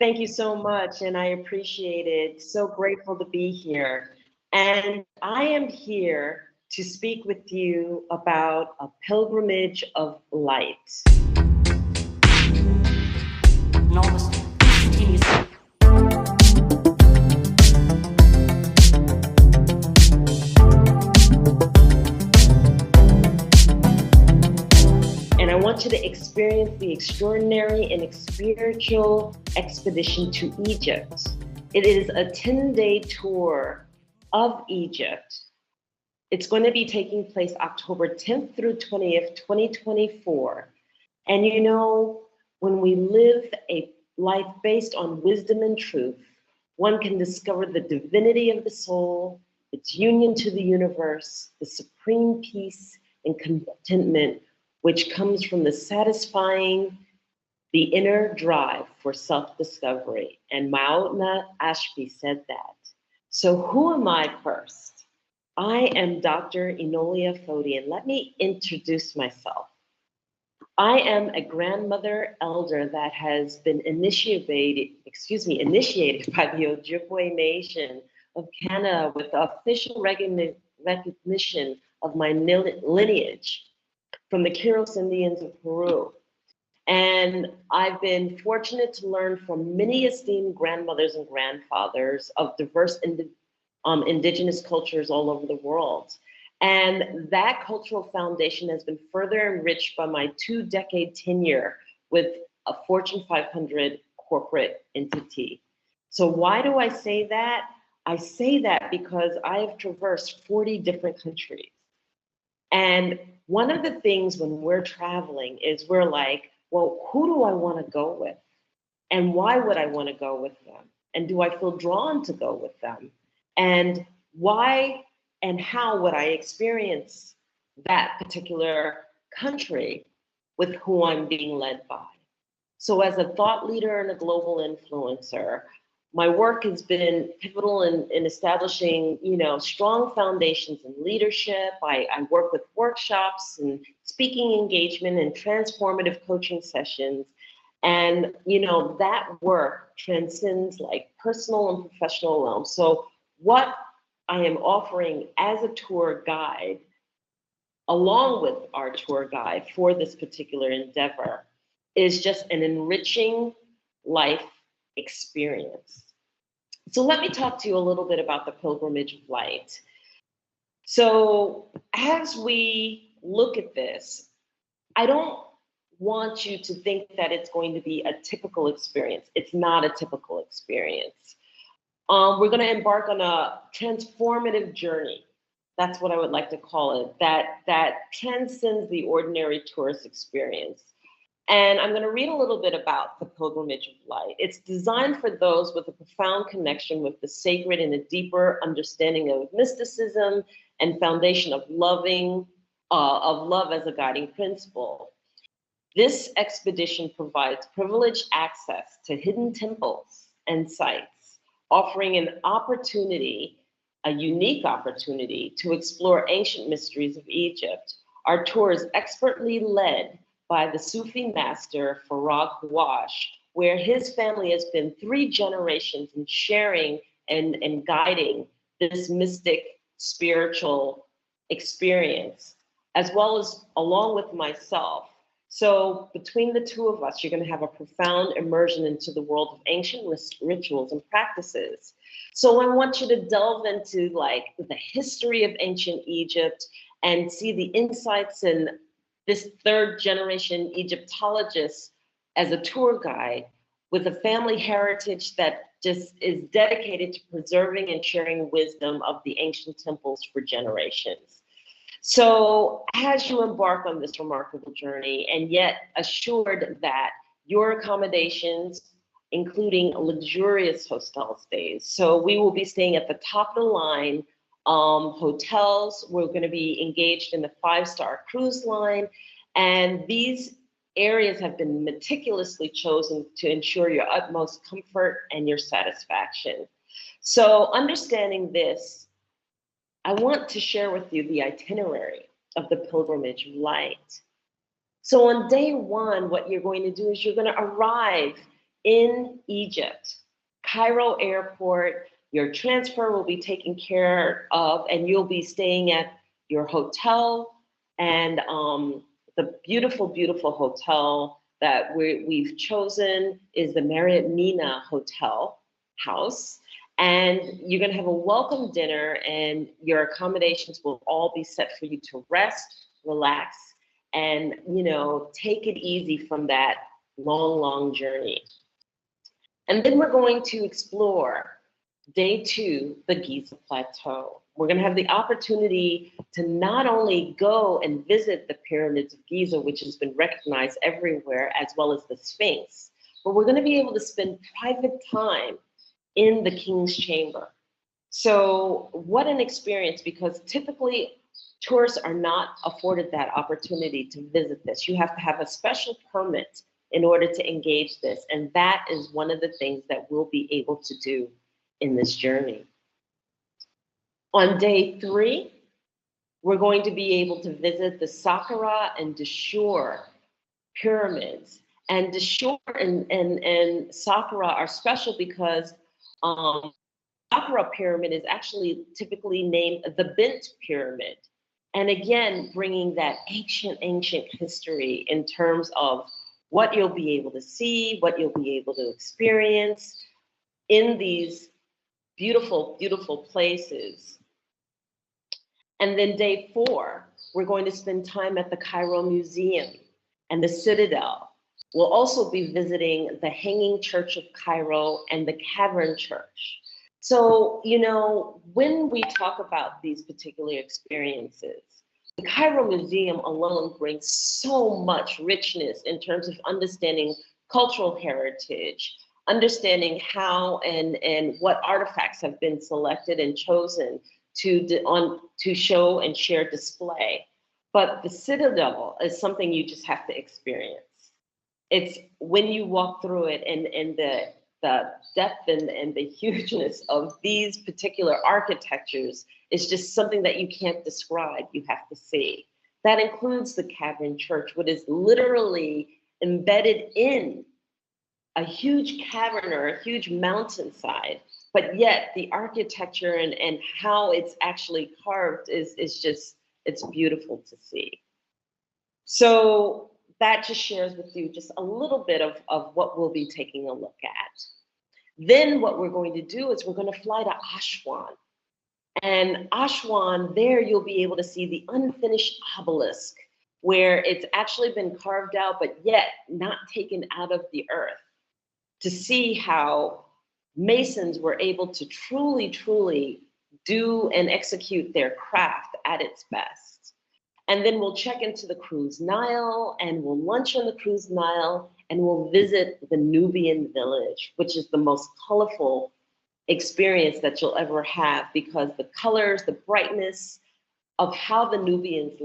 Thank you so much, and I appreciate it. So grateful to be here. And I am here to speak with you about a pilgrimage of light. And I want you to experience the extraordinary and spiritual expedition to Egypt. It is a 10-day tour of Egypt. It's going to be taking place October 10th through 20th, 2024. And you know, when we live a life based on wisdom and truth, one can discover the divinity of the soul, its union to the universe, the supreme peace and contentment which comes from the satisfying the inner drive for self-discovery. And Maulana Ashby said that. So who am I first? I am Dr. Enolia Foti, and let me introduce myself. I am a grandmother elder that has been initiated by the Ojibwe Nation of Canada with the official recognition of my lineage from the Quiros Indians of Peru. And I've been fortunate to learn from many esteemed grandmothers and grandfathers of diverse indigenous cultures all over the world. And that cultural foundation has been further enriched by my 2-decade tenure with a Fortune 500 corporate entity. So why do I say that? I say that because I have traversed 40 different countries. And one of the things when we're traveling is we're like, well, who do I want to go with? And why would I want to go with them? And do I feel drawn to go with them? And why and how would I experience that particular country with who I'm being led by? So as a thought leader and a global influencer, my work has been pivotal in establishing, strong foundations in leadership. I work with workshops and speaking engagement and transformative coaching sessions. And, that work transcends like personal and professional realms. So what I am offering as a tour guide, along with our tour guide for this particular endeavor, is just an enriching life experience. So let me talk to you a little bit about the pilgrimage of light. So as we look at this, I don't want you to think that it's going to be a typical experience. It's not a typical experience. We're going to embark on a transformative journey. That's what I would like to call it, that transcends the ordinary tourist experience. And I'm going to read a little bit about the Pilgrimage of Light. It's designed for those with a profound connection with the sacred and a deeper understanding of mysticism and foundation of love as a guiding principle. This expedition provides privileged access to hidden temples and sites, offering an opportunity, a unique opportunity to explore ancient mysteries of Egypt. Our tour is expertly led by the Sufi master Farag Hawash, where his family has been 3 generations in sharing and guiding this mystic spiritual experience, as well as along with myself. So between the two of us, you're going to have a profound immersion into the world of ancient rituals and practices. So I want you to delve into like the history of ancient Egypt and see the insights and this 3rd generation Egyptologist as a tour guide with a family heritage that just is dedicated to preserving and sharing wisdom of the ancient temples for generations. So as you embark on this remarkable journey, and yet assured that your accommodations, including luxurious hotel stays. So we will be staying at the top of the line hotels. We're going to be engaged in the 5-star cruise line. And these areas have been meticulously chosen to ensure your utmost comfort and your satisfaction. So understanding this, I want to share with you the itinerary of the Pilgrimage of Light. So on day 1, what you're going to do is you're going to arrive in Egypt. Cairo Airport, your transfer will be taken care of, and you'll be staying at your hotel. And the beautiful, beautiful hotel that we've chosen is the Marriott Mina Hotel House. And you're going to have a welcome dinner, and your accommodations will all be set for you to rest, relax, and take it easy from that long, long journey. And then we're going to explore day 2, the Giza Plateau. We're going to have the opportunity to not only go and visit the pyramids of Giza, which has been recognized everywhere, as well as the Sphinx, but we're going to be able to spend private time in the King's Chamber. So what an experience, because typically tourists are not afforded that opportunity to visit this. You have to have a special permit in order to engage this. And that is one of the things that we'll be able to do in this journey. On day 3, we're going to be able to visit the Saqqara and Dashur pyramids. And Dashur and Saqqara are special because Saqqara pyramid is actually typically named the Bint Pyramid. And again, bringing that ancient history in terms of what you'll be able to see, what you'll be able to experience in these beautiful, beautiful places. And then day 4, we're going to spend time at the Cairo Museum and the Citadel. We'll also be visiting the Hanging Church of Cairo and the Cavern Church. So, when we talk about these particular experiences, the Cairo Museum alone brings so much richness in terms of understanding cultural heritage, understanding how and what artifacts have been selected and chosen to show and share display. But the Citadel is something you just have to experience. It's when you walk through it and the depth and the hugeness of these particular architectures is just something that you can't describe, you have to see. That includes the Cavern Church, which is literally embedded in a huge cavern or a huge mountainside, but yet the architecture and how it's actually carved is just, it's beautiful to see. So that just shares with you just a little bit of what we'll be taking a look at. Then what we're going to do is we're going to fly to Aswan. And Aswan, there you'll be able to see the unfinished obelisk, where it's actually been carved out, but yet not taken out of the earth, to see how masons were able to truly, truly do and execute their craft at its best. And then we'll check into the Cruise Nile, and we'll lunch on the Cruise Nile, and we'll visit the Nubian village, which is the most colorful experience that you'll ever have, because the colors, the brightness of how the Nubians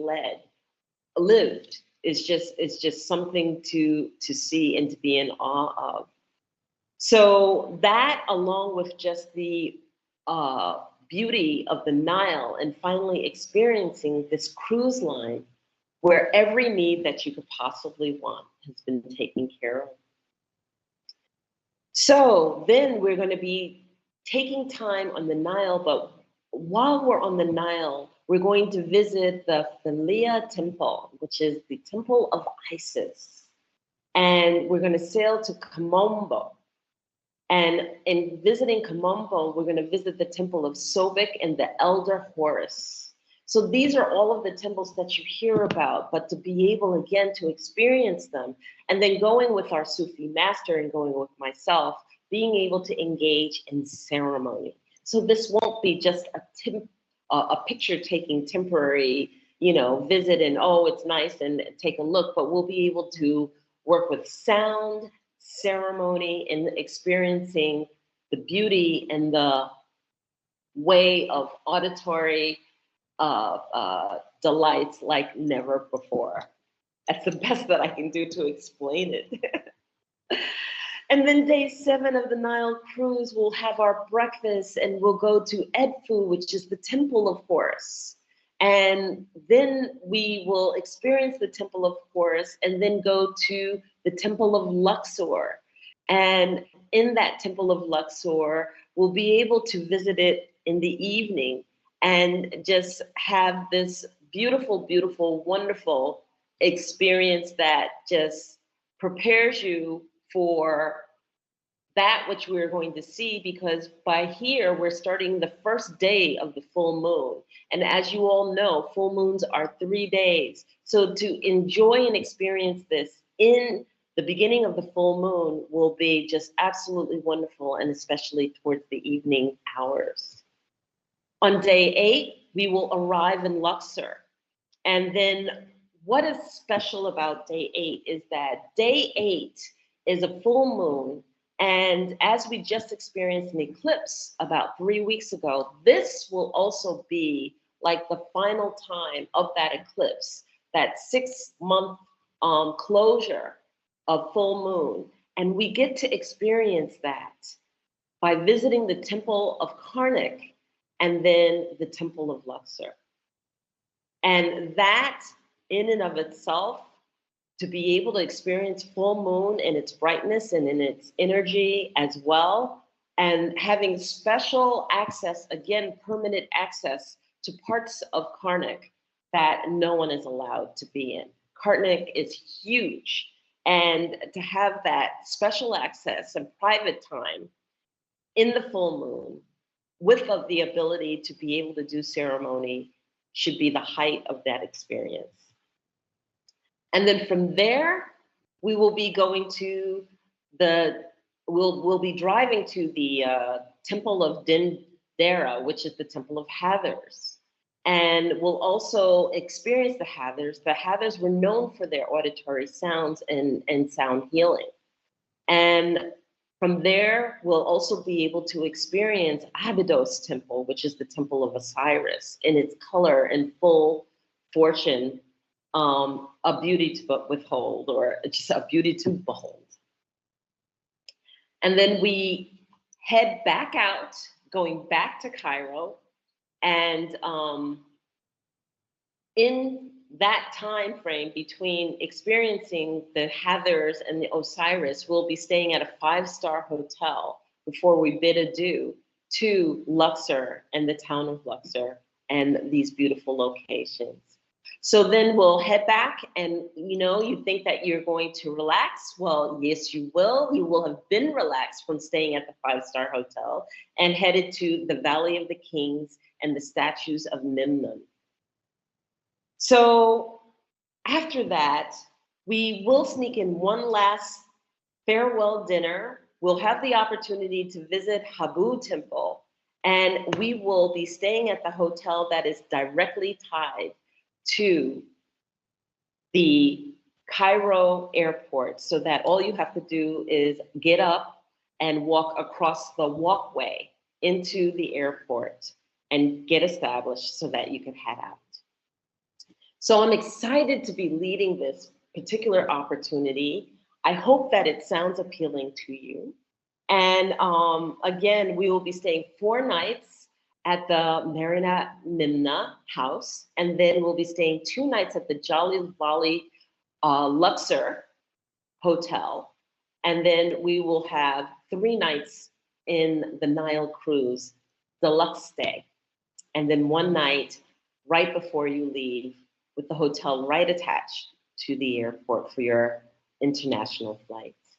lived is just something to see and to be in awe of. So that, along with just the beauty of the Nile, and finally experiencing this cruise line where every need that you could possibly want has been taken care of. So then we're going to be taking time on the Nile, but while we're on the Nile, we're going to visit the Philae Temple, which is the temple of Isis. And we're going to sail to Komombo. And in visiting Komombo, we're going to visit the temple of Sobek and the elder Horus. So these are all of the temples that you hear about, but to be able again to experience them, and then going with our Sufi master and going with myself, being able to engage in ceremony. So this won't be just a picture-taking temporary, visit and, oh, it's nice and take a look, but we'll be able to work with sound, ceremony, and experiencing the beauty and the way of auditory delights like never before. That's the best that I can do to explain it. And then day 7 of the Nile cruise, we'll have our breakfast and we'll go to Edfu, which is the temple of Horus. And then we will experience the temple of Horus and then go to the temple of Luxor. And in that Temple of Luxor, we'll be able to visit it in the evening and just have this beautiful, beautiful, wonderful experience that just prepares you for that which we're going to see, because by here we're starting the first day of the full moon. And as you all know, full moons are 3 days. So to enjoy and experience this in the beginning of the full moon will be just absolutely wonderful, and especially towards the evening hours. On day 8, we will arrive in Luxor. And then what is special about day 8 is that day 8 is a full moon. And as we just experienced an eclipse about 3 weeks ago, this will also be like the final time of that eclipse, that 6-month closure of full moon. And we get to experience that by visiting the Temple of Karnak and then the Temple of Luxor. And that in and of itself, to be able to experience full moon in its brightness and in its energy as well, and having special access, again, permanent access to parts of Karnak that no one is allowed to be in. Karnak is huge, and to have that special access and private time in the full moon with the ability to be able to do ceremony should be the height of that experience. And then from there, we will be going to we'll be driving to the Temple of Dendera, which is the Temple of Hathors. And we'll also experience the Hathors. The Hathors were known for their auditory sounds and sound healing. And from there, we'll also be able to experience Abydos Temple, which is the Temple of Osiris, in its color and full fortune, a beauty to withhold, or just a beauty to behold. And then we head back out, going back to Cairo, and in that time frame between experiencing the Hathors and the Osiris, we'll be staying at a 5-star hotel before we bid adieu to Luxor and the town of Luxor and these beautiful locations. So then we'll head back, and you think that you're going to relax. Well, yes, you will. You will have been relaxed from staying at the 5-star hotel and headed to the Valley of the Kings and the statues of Memnon. So after that, we will sneak in one last farewell dinner. We'll have the opportunity to visit Habu Temple, and we will be staying at the hotel that is directly tied to the Cairo airport, so that all you have to do is get up and walk across the walkway into the airport and get established so that you can head out. So I'm excited to be leading this particular opportunity. I hope that it sounds appealing to you. And again, we will be staying 4 nights at the Marina Mimna house, and then we'll be staying 2 nights at the Jolly Valley Luxor Hotel, and then we will have 3 nights in the Nile Cruise deluxe stay, and then 1 night right before you leave with the hotel right attached to the airport for your international flights.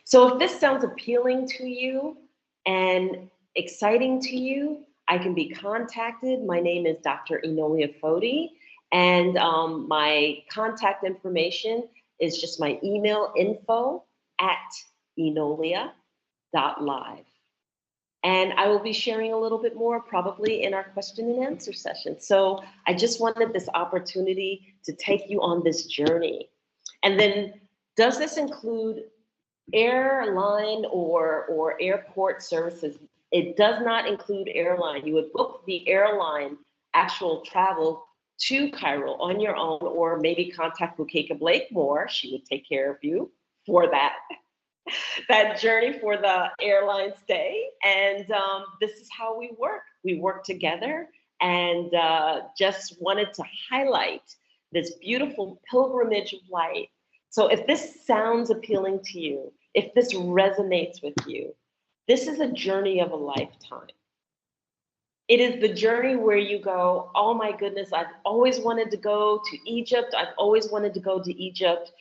So if this sounds appealing to you and exciting to you, I can be contacted. My name is Dr. Enolia Foti, and my contact information is just my email, info@enolia.live. And I will be sharing a little bit more probably in our question and answer session. So I just wanted this opportunity to take you on this journey. And then, does this include airline or airport services? It does not include airline. You would book the airline actual travel to Cairo on your own, or maybe contact Bukeka Blakemore. She would take care of you for that journey, for the airline stay. And this is how we work. We work together, and just wanted to highlight this beautiful pilgrimage of light. So if this sounds appealing to you, if this resonates with you, this is a journey of a lifetime. It is the journey where you go, oh my goodness, I've always wanted to go to Egypt. I've always wanted to go to Egypt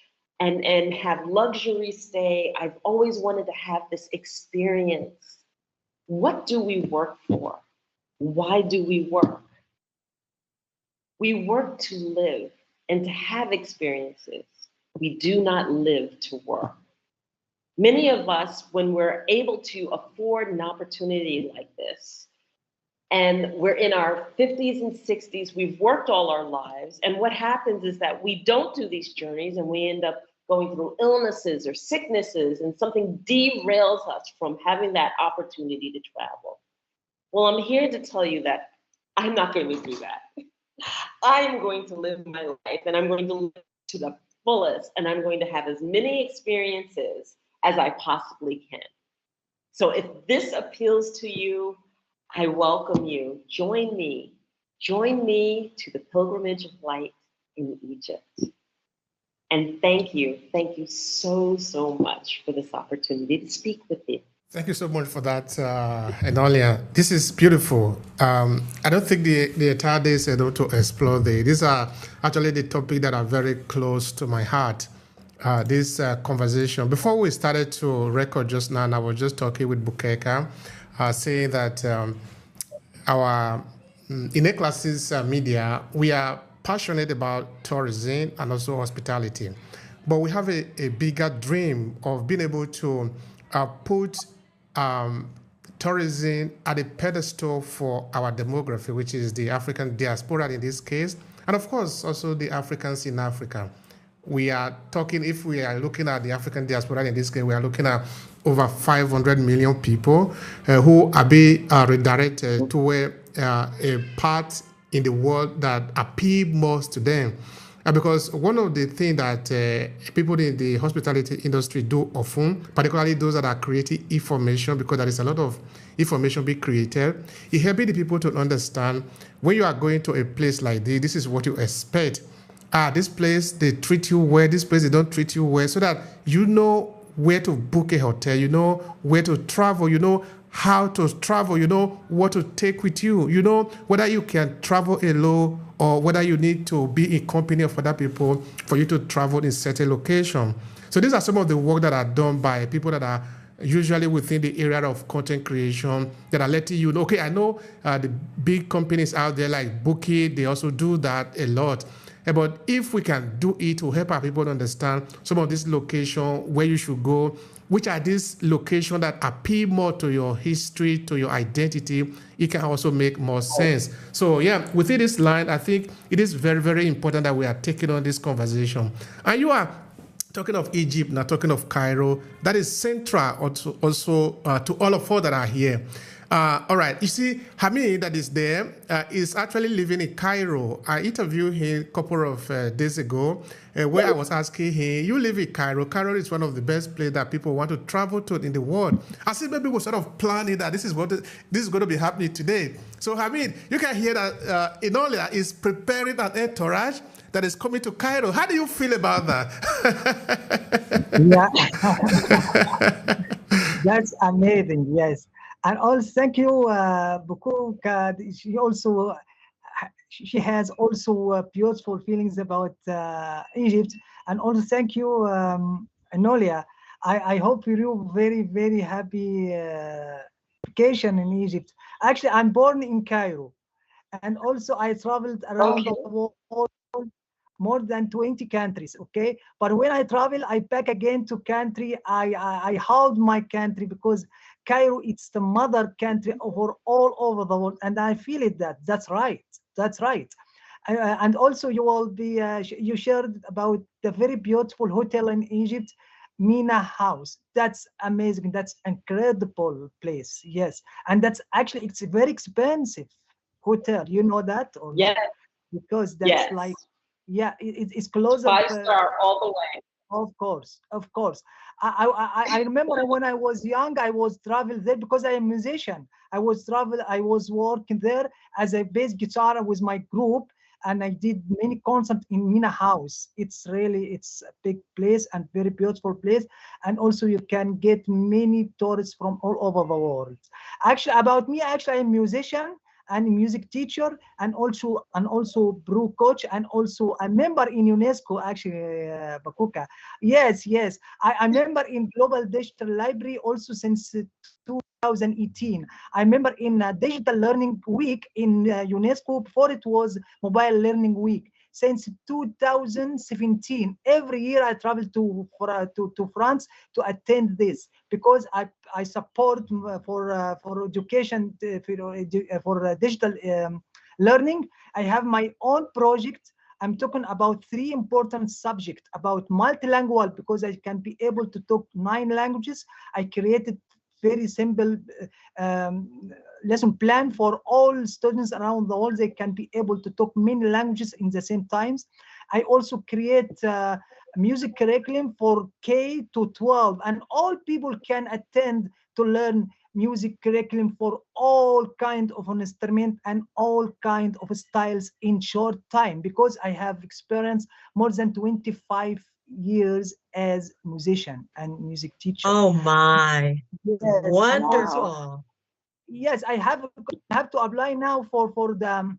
and have luxury stay. I've always wanted to have this experience. What do we work for? Why do we work? We work to live and to have experiences. We do not live to work. Many of us, when we're able to afford an opportunity like this, and we're in our 50s and 60s, we've worked all our lives, and what happens is that we don't do these journeys and we end up going through illnesses or sicknesses, and something derails us from having that opportunity to travel. Well, I'm here to tell you that I'm not going to do that. I am going to live my life, and I'm going to live to the fullest, and I'm going to have as many experiences as I possibly can. So if this appeals to you, I welcome you. Join me. Join me to the pilgrimage of light in Egypt. And thank you so, so much for this opportunity to speak with you. Thank you so much for that, Enolia. This is beautiful. I don't think the entire day is able to explore these are actually the topics that are very close to my heart. This conversation. Before we started to record just now, and I was just talking with Bukeka, saying that our in AClasses media, we are passionate about tourism and also hospitality. But we have a bigger dream of being able to put tourism at a pedestal for our demography, which is the African diaspora in this case, and of course also the Africans in Africa. We are talking, if we are looking at the African diaspora in this case, we are looking at over 500 million people who are being redirected to a part in the world that appeal most to them. Because one of the things that people in the hospitality industry do often, particularly those that are creating information, because there is a lot of information being created, is helping the people to understand when you are going to a place like this is what you expect. This place, they treat you well, this place, they don't treat you well, so that you know where to book a hotel, you know where to travel, you know how to travel, you know what to take with you, you know whether you can travel alone or whether you need to be in company of other people for you to travel in certain location. So these are some of the work that are done by people that are usually within the area of content creation that are letting you know, okay, I know the big companies out there like Bookie, they also do that a lot. But if we can do it to help our people understand some of this location, where you should go, which are these locations that appeal more to your history, to your identity, it can also make more sense. So yeah, within this line, I think it is very, very important that we are taking on this conversation. And you are talking of Egypt, now talking of Cairo, that is central also to all of us that are here. All right, you see, Hamid that is there is actually living in Cairo. I interviewed him a couple of days ago where I was asking him, you live in Cairo. Cairo is one of the best places that people want to travel to in the world. I said maybe we're sort of planning that this is going to be happening today. So Hamid, you can hear that Enolia is preparing an entourage that is coming to Cairo. How do you feel about that? Yeah, that's amazing, yes. And also, thank you, Bukuk. She has also beautiful feelings about Egypt. And also, thank you, Enolia. I hope you're very, very happy vacation in Egypt. Actually, I'm born in Cairo. And also, I traveled around the world, more than 20 countries, okay? But when I travel, I back again to country. I hold my country because Cairo, it's the mother country over all over the world, and I feel it. That's right. That's right. And also, you will be you shared about the very beautiful hotel in Egypt, Mina House. That's amazing. That's incredible place. Yes, and that's actually it's a very expensive hotel. You know that, or yes, because that's like, yeah, it's closer. 5-star all the way. Of course, of course. I remember when I was young, I was travel there because I am a musician. I was working there as a bass guitar with my group, and I did many concerts in Mina House. It's a big place and very beautiful place, and also you can get many tourists from all over the world. Actually, about me, actually, I'm a musician and music teacher, and also brew coach, and also a member in UNESCO. Actually, Bakuka. Yes, yes, I'm member in Global Digital Library also since 2018. I remember in Digital Learning Week in UNESCO before it was Mobile Learning Week. Since 2017, every year I travel to France to attend this because I support for education for digital learning. I have my own project. I'm talking about three important subjects about multilingual because I can be able to talk 9 languages. I created very simple lesson plan for all students around the world. They can be able to talk many languages in the same times. I also create music curriculum for K to 12, and all people can attend to learn music curriculum for all kind of an instrument and all kind of styles in short time because I have experience more than 25 years as musician and music teacher. Oh my, Yes, and also wonderful. yes, I have to apply now for the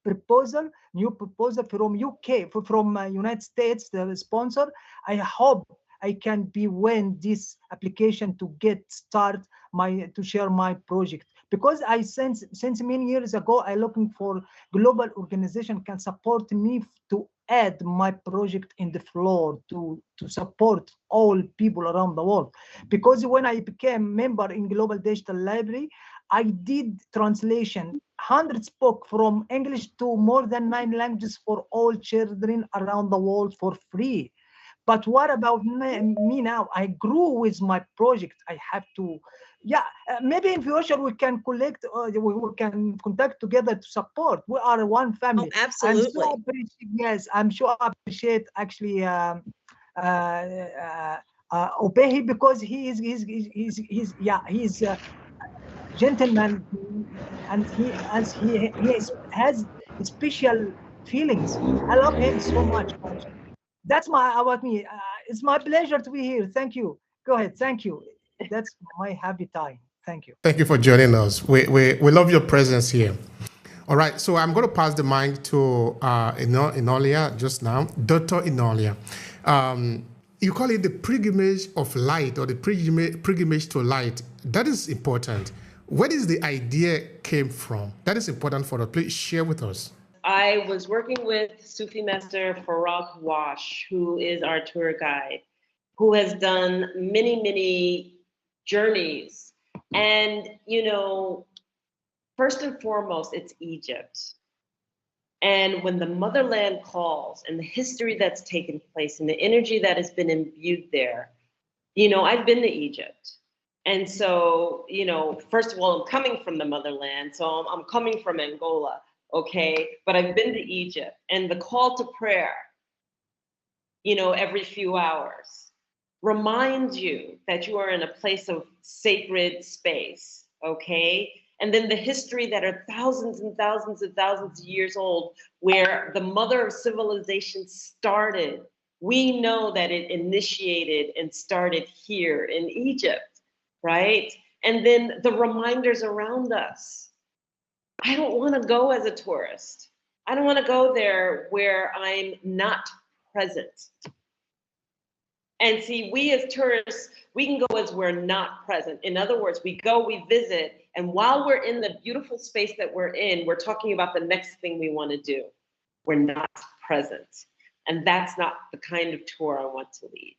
proposal, new proposal from UK, from United States, the sponsor. I hope I can be when this application to get start to share my project because I since many years ago I looking for global organization can support me to add my project in the floor to support all people around the world because when I became member in Global Digital Library I did translation, hundreds book from English to more than 9 languages for all children around the world for free. But what about me now? I grew with my project. I have to, yeah, maybe in future we can collect, we can contact together to support. We are one Oh, family. absolutely. Yes, I'm sure I appreciate actually Obehi because he's gentleman and has special feelings. I love him so much. That's my about me. It's my pleasure to be here. Thank you. Go ahead. Thank you. That's my happy time. Thank you. Thank you for joining us. We love your presence here. All right, so I'm going to pass the mic to Enolia just now. Dr. Enolia. You call it the pilgrimage of light or the pilgrimage to light. That is important. Where does the idea came from? That is important for us. Please share with us. I was working with Sufi Master Farag Wash, who is our tour guide, who has done many, many journeys. And, you know, first and foremost, it's Egypt. And when the motherland calls and the history that's taken place and the energy that has been imbued there, you know, I've been to Egypt. And so, you know, first of all, I'm coming from the motherland. So I'm coming from Angola, okay? But I've been to Egypt, and the call to prayer, you know, every few hours reminds you that you are in a place of sacred space, okay? And then the history that are thousands and thousands and thousands of years old, where the mother of civilization started. We know that it initiated and started here in Egypt, right? And then the reminders around us. I don't want to go as a tourist. I don't want to go there where I'm not present. And see, we as tourists, we can go as we're not present. In other words, we go, we visit, and while we're in the beautiful space that we're in, we're talking about the next thing we want to do. We're not present. And that's not the kind of tour I want to lead.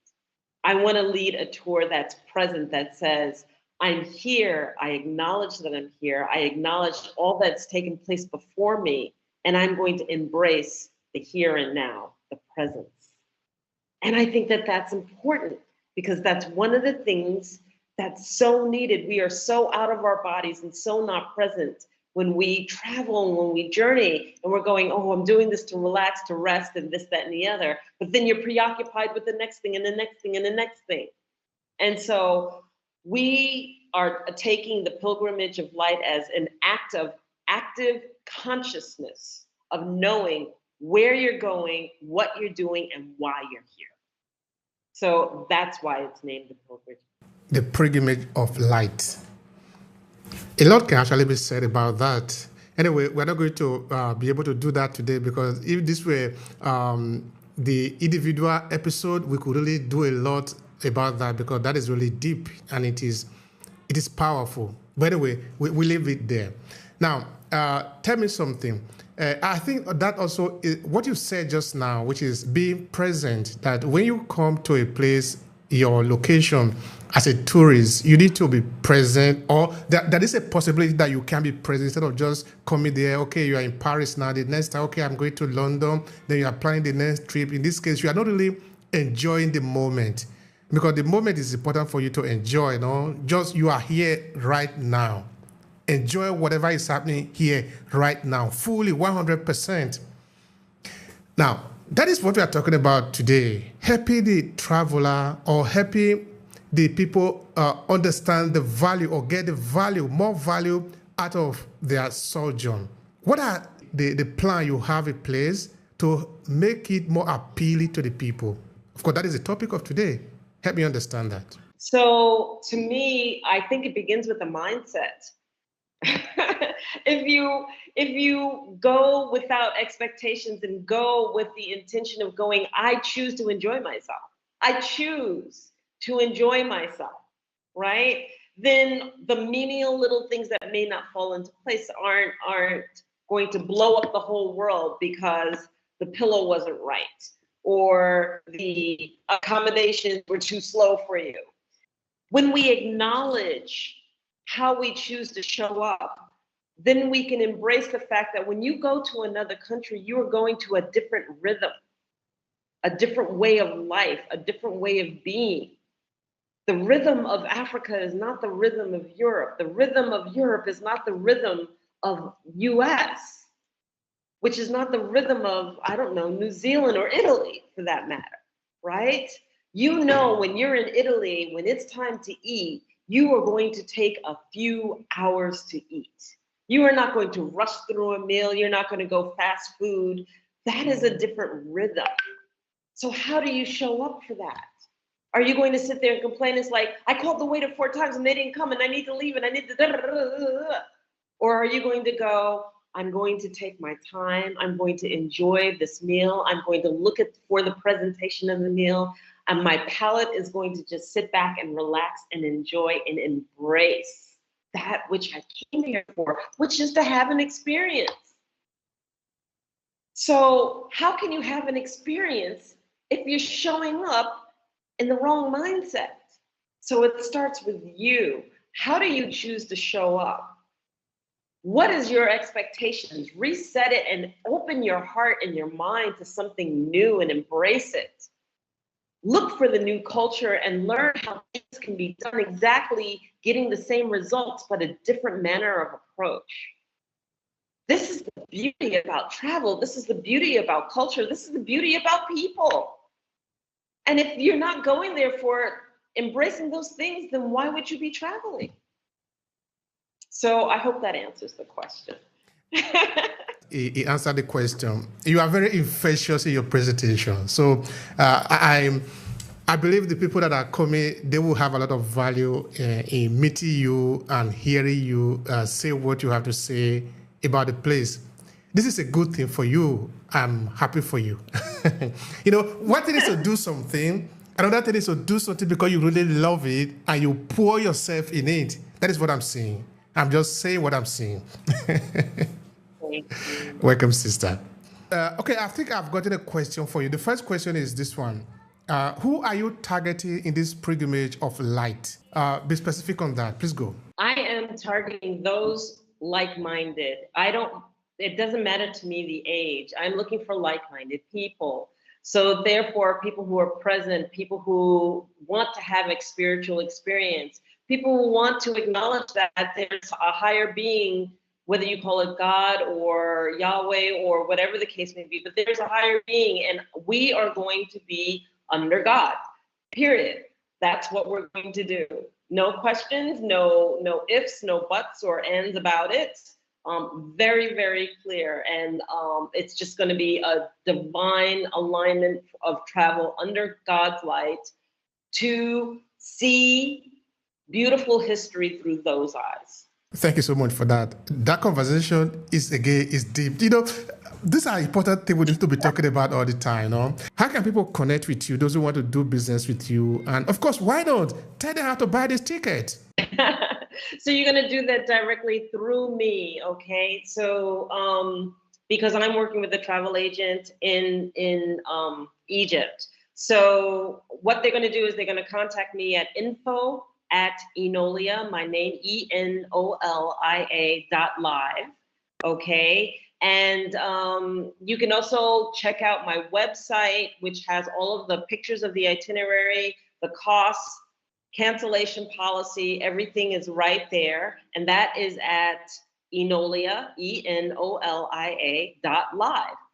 I want to lead a tour that's present, that says, I'm here, I acknowledge that I'm here, I acknowledge all that's taken place before me, and I'm going to embrace the here and now, the presence. And I think that that's important because that's one of the things that's so needed. We are so out of our bodies and so not present when we travel and when we journey and we're going, oh, I'm doing this to relax, to rest, and this, that, and the other. But then you're preoccupied with the next thing and the next thing and the next thing. And so we are taking the pilgrimage of light as an act of active consciousness of knowing where you're going, what you're doing, and why you're here. So that's why it's named the pilgrimage. The pilgrimage of light. A lot can actually be said about that. Anyway, we're not going to be able to do that today, because if this were the individual episode, we could really do a lot about that, because that is really deep and it is powerful. But anyway, we leave it there. Now, tell me something. I think that also is what you said just now, which is being present, that when you come to a place, your location, as a tourist, you need to be present, or there is a possibility that you can be present instead of just coming there. Okay, you are in Paris now. The next time, okay, I'm going to London. Then you are planning the next trip. In this case, you are not really enjoying the moment, because the moment is important for you to enjoy. You know, just you are here right now. Enjoy whatever is happening here right now, fully, 100%. Now, that is what we are talking about today. Helping the traveler, or helping the people understand the value, or get the value, more value out of their sojourn. What are the plan you have in place to make it more appealing to the people? Of course, that is the topic of today. Help me understand that. So to me, I think it begins with the mindset. if you go without expectations and go with the intention of going, I choose to enjoy myself. I choose to enjoy myself, right? Then the menial little things that may not fall into place aren't going to blow up the whole world because the pillow wasn't right or the accommodations were too slow for you. When we acknowledge how we choose to show up, then we can embrace the fact that when you go to another country, you are going to a different rhythm, a different way of life, a different way of being. The rhythm of Africa is not the rhythm of Europe. The rhythm of Europe is not the rhythm of US, which is not the rhythm of, I don't know, New Zealand or Italy for that matter, right? You know, when you're in Italy, when it's time to eat, you are going to take a few hours to eat. You are not going to rush through a meal. You're not going to go fast food. That is a different rhythm. So how do you show up for that? Are you going to sit there and complain? It's like, I called the waiter 4 times and they didn't come and I need to leave and I need to... Or are you going to go, I'm going to take my time. I'm going to enjoy this meal. I'm going to look for the presentation of the meal. And my palate is going to just sit back and relax and enjoy and embrace that which I came here for, which is to have an experience. So how can you have an experience if you're showing up in the wrong mindset? So it starts with you. How do you choose to show up? What is your expectations? Reset it and open your heart and your mind to something new and embrace it. Look for the new culture and learn how things can be done exactly getting the same results, but a different manner of approach. This is the beauty about travel. This is the beauty about culture. This is the beauty about people. And if you're not going there for embracing those things, then why would you be traveling? So I hope that answers the question. He answered the question. You are very infectious in your presentation. So I believe the people that are coming, they will have a lot of value in meeting you and hearing you say what you have to say about the place. This is a good thing for you. I'm happy for you. You know, one thing is to do something. Another thing is to do something because you really love it and you pour yourself in it. That is what I'm saying. I'm just saying what I'm saying. Welcome, sister. Okay, I think I've gotten a question for you. The first question is this one. Who are you targeting in this pilgrimage of light? Be specific on that. Please go. I am targeting those like-minded. It doesn't matter to me the age. I'm looking for like-minded people. So therefore, people who are present, people who want to have a spiritual experience, people who want to acknowledge that there's a higher being, whether you call it God or Yahweh or whatever the case may be, but there's a higher being and we are going to be under God, period. That's what we're going to do. No questions, no ifs, no buts or ands about it. very, very clear. And it's just going to be a divine alignment of travel under God's light to see beautiful history through those eyes. Thank you so much for that. That conversation is deep. These are important things we need to be talking about all the time. How can people connect with you, those who want to do business with you? And of course, why not tell them how to buy this ticket? So you're going to do that directly through me, okay? So because I'm working with a travel agent in Egypt. So what they're going to do is they're going to contact me at info@Enolia, my name, ENOLIA.live, okay? And you can also check out my website, which has all of the pictures of the itinerary, the costs, cancellation policy, everything is right there. And that is at Enolia, ENOLIA.live,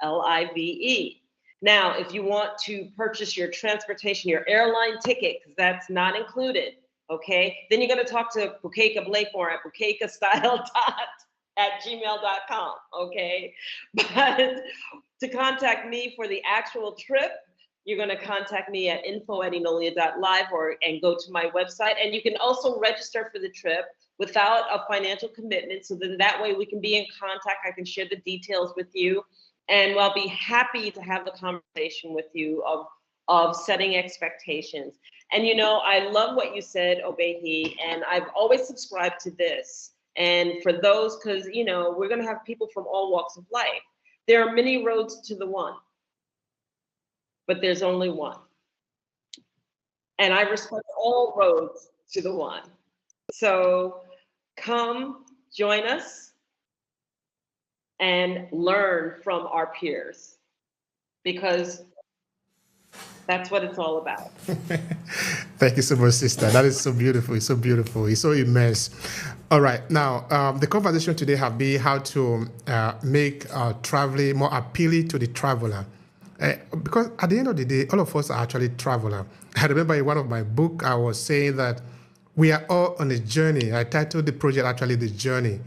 LIVE. Now, if you want to purchase your transportation, your airline ticket, because that's not included, okay, then you're going to talk to Bukeka Blakemore at bukekastyle@gmail.com, okay? But to contact me for the actual trip, you're going to contact me at info@enolia.live and go to my website. And you can also register for the trip without a financial commitment. So then that way we can be in contact. I can share the details with you. And I'll be happy to have the conversation with you of setting expectations. And, I love what you said, Obehi, and I've always subscribed to this. And for those, because, we're going to have people from all walks of life. There are many roads to the one, but there's only one. And I respect all roads to the one. So come join us and learn from our peers, because that's what it's all about. Thank you so much, sister. That is so beautiful. It's so beautiful. It's so immense. All right. Now, the conversation today have been how to make traveling more appealing to the traveler. Because at the end of the day, all of us are actually traveler. I remember in one of my books, I was saying that we are all on a journey. I titled the project actually The Journey,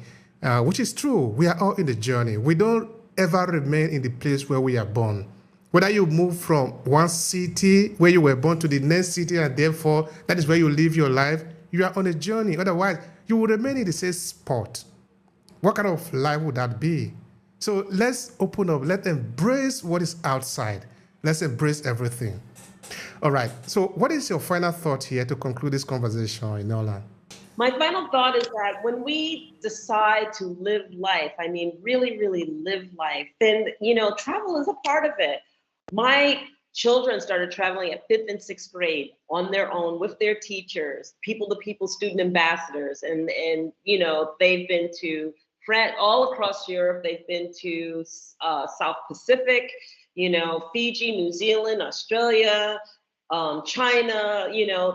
which is true. We are all in the journey. We don't ever remain in the place where we are born. Whether you move from one city where you were born to the next city, and therefore that is where you live your life, you are on a journey. Otherwise, you will remain in the same spot. What kind of life would that be? So let's open up. Let's embrace what is outside. Let's embrace everything. All right. So what is your final thought here to conclude this conversation, Enola? My final thought is that when we decide to live life, I mean, really, really live life, then, travel is a part of it. My children started traveling at 5th and 6th grade on their own with their teachers, people-to-people student ambassadors. And they've been to France, all across Europe. They've been to South Pacific, Fiji, New Zealand, Australia, China,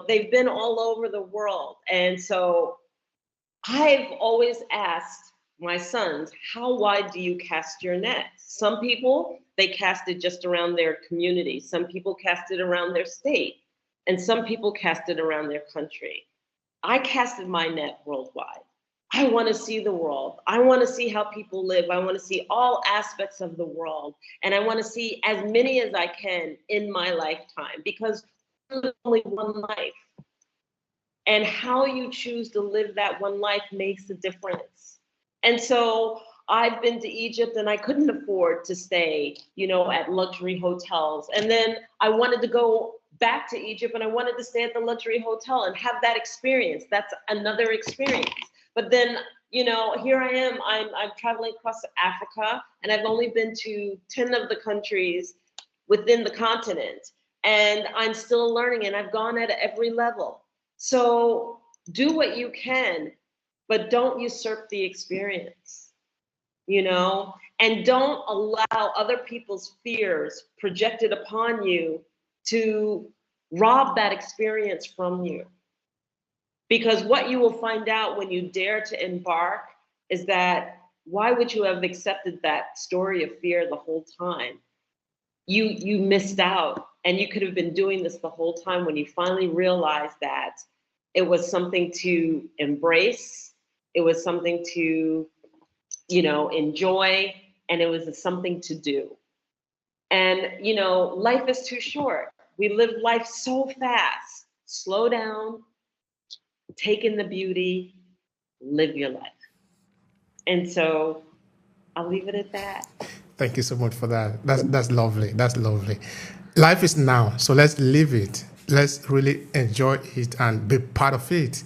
they've been all over the world. And so I've always asked my sons, how wide do you cast your net? Some people, they cast it just around their community. Some people cast it around their state. And some people cast it around their country. I casted my net worldwide. I want to see the world. I want to see how people live. I want to see all aspects of the world. And I want to see as many as I can in my lifetime, because there's only one life. And how you choose to live that one life makes a difference. And so I've been to Egypt and I couldn't afford to stay, at luxury hotels. And then I wanted to go back to Egypt and I wanted to stay at the luxury hotel and have that experience. That's another experience. But then, here I am, I'm traveling across Africa, and I've only been to 10 of the countries within the continent, and I'm still learning, and I've gone at every level. So do what you can, but don't usurp the experience, and don't allow other people's fears projected upon you to rob that experience from you. Because what you will find out when you dare to embark is that, why would you have accepted that story of fear the whole time? You missed out, and you could have been doing this the whole time when you finally realized that it was something to embrace. It was something to enjoy, and it was something to do. And, life is too short. We live life so fast. Slow down, take in the beauty, live your life. And so I'll leave it at that. Thank you so much for that. That's lovely. That's lovely. Life is now, so let's live it. Let's really enjoy it and be part of it.